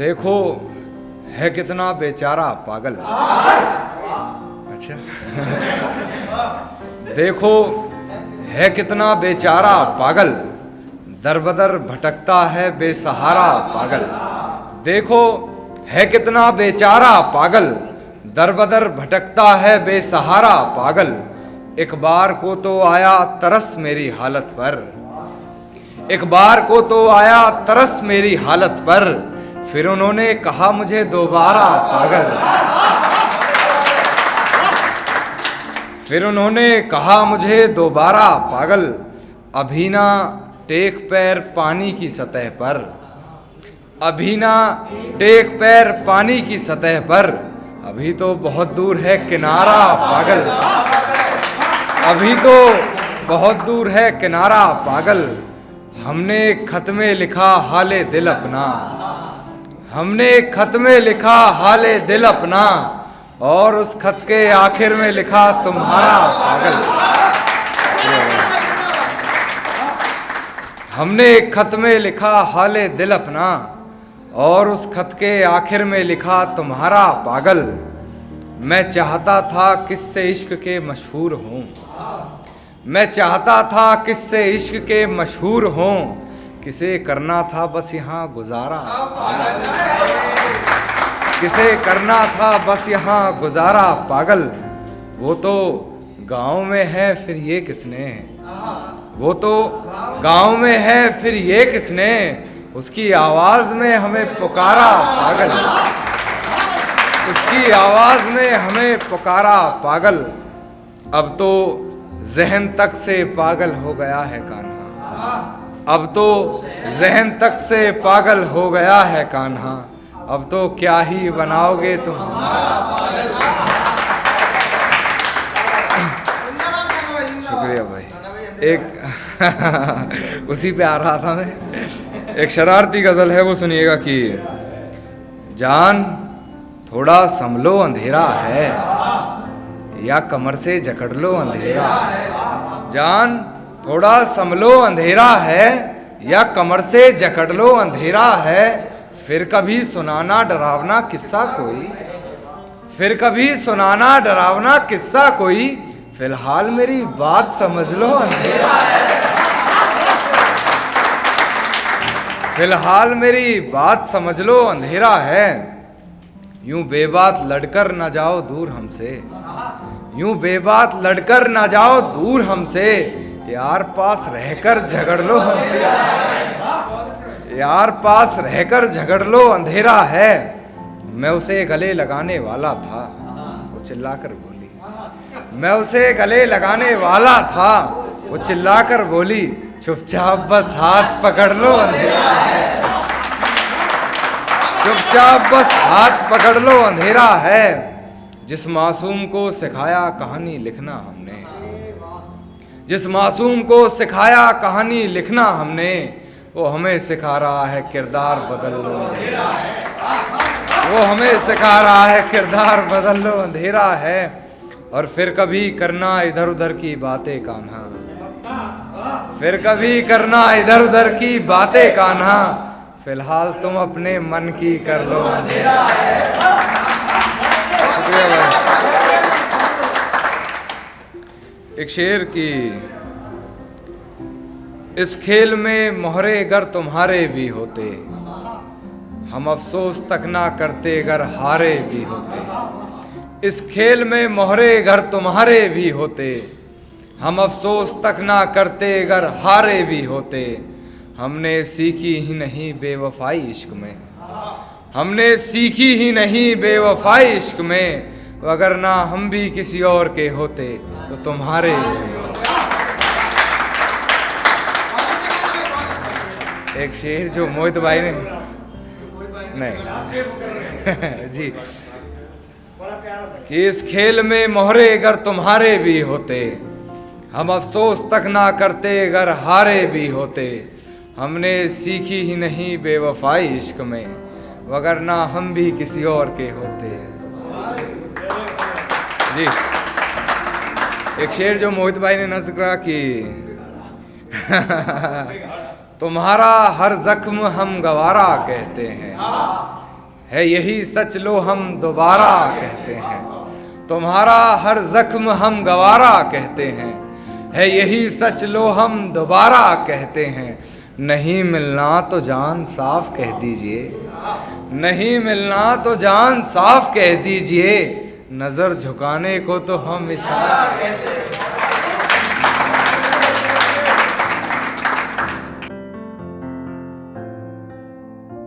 देखो है कितना बेचारा पागल। अच्छा देखो है कितना बेचारा पागल, दर बदर भटकता है बेसहारा पागल। देखो है कितना बेचारा पागल, दर बदर भटकता है बेसहारा पागल। एक बार को तो आया तरस मेरी हालत पर, एक बार को तो आया तरस मेरी हालत पर, फिर उन्होंने कहा मुझे दोबारा पागल। फिर उन्होंने कहा मुझे दोबारा पागल। अभी ना टेक पैर पानी की सतह पर, अभी ना टेक पैर पानी की सतह पर, अभी तो बहुत दूर है किनारा पागल। अभी तो बहुत दूर है किनारा पागल। हमने खत में लिखा हाले दिल अपना, हमने खत में लिखा हाले दिल अपना, और उस खत के आखिर में लिखा तुम्हारा पागल। हमने खत में लिखा हाले दिल अपना, और उस खत के आखिर में लिखा तुम्हारा पागल। मैं चाहता था किससे इश्क के मशहूर हों, मैं चाहता था किससे इश्क के मशहूर हों, किसे करना था बस यहाँ गुजारा पागल। किसे करना था बस यहाँ गुजारा पागल। वो तो गांव में है फिर ये किसने, वो तो गांव में है फिर ये किसने, उसकी आवाज में हमें पुकारा पागल। उसकी आवाज में हमें पुकारा पागल। अब तो जहन तक से पागल हो गया है कान्हा, अब तो जहन तक से पागल हो गया है कान्हा, अब तो क्या ही बनाओगे तुम। शुक्रिया भाई। एक उसी पे आ रहा था मैं। एक शरारती गजल है, वो सुनिएगा कि जान थोड़ा संभलो अंधेरा है, या कमर से जकड़ लो अंधेरा। जान थोड़ा संभलो अंधेरा है, या कमर से जकड़ लो अंधेरा है, फिर कभी सुनाना डरावना किस्सा कोई, फिर कभी सुनाना डरावना किस्सा कोई, फिलहाल मेरी बात समझ लो अंधेरा है। फिलहाल मेरी बात समझ लो अंधेरा है। यूं बेबात लड़कर न जाओ दूर हमसे, यूं बेबात लड़कर न जाओ दूर हमसे, यार पास रहकर झगड़ लो अंधेरा है। यार पास रहकर झगड़ लो अंधेरा है। मैं उसे गले लगाने वाला था, वो चिल्लाकर बोली। मैं उसे गले लगाने वाला था, वो चिल्लाकर बोली, चुपचाप बस हाथ पकड़ लो अंधेरा है। चुपचाप बस हाथ पकड़ लो अंधेरा है। जिस मासूम को सिखाया कहानी लिखना हमने, जिस मासूम को सिखाया कहानी लिखना हमने, वो हमें सिखा रहा है किरदार बदल लो अंधेरा है। वो हमें सिखा रहा है किरदार बदल लो अंधेरा है। और फिर कभी करना इधर उधर की बातें कान्हा, फिर कभी करना इधर उधर की बातें कान्हा, फिलहाल तुम अपने मन की कर लो अंधेरा है। एक शेर की, इस खेल में मोहरे अगर तुम्हारे भी होते, हम अफसोस तक ना करते अगर हारे भी होते। इस खेल में मोहरे अगर तुम्हारे भी होते, हम अफसोस तक ना करते अगर हारे भी होते। हमने सीखी ही नहीं बेवफाई इश्क में, हमने सीखी ही नहीं बेवफाई इश्क में, अगर ना हम भी किसी और के होते तो तुम्हारे। एक शेर जो मोहित भाई ने, नहीं जी, कि इस खेल में मोहरे अगर तुम्हारे भी होते, हम अफसोस तक ना करते अगर हारे भी होते। हमने सीखी ही नहीं बेवफाई इश्क में, वगरना हम भी किसी और के होते। जी एक शेर जो मोहित भाई ने नज़्म करा कि तुम्हारा हर जख्म हम गवारा कहते हैं, है यही सच लो हम दोबारा कहते हैं, तुम्हारा हर जख्म हम गवारा कहते हैं, है यही सच लो हम दोबारा कहते हैं। नहीं मिलना तो जान साफ कह दीजिए, नहीं मिलना तो जान साफ कह दीजिए, नजर झुकाने को तो हम इशारा कहते हैं।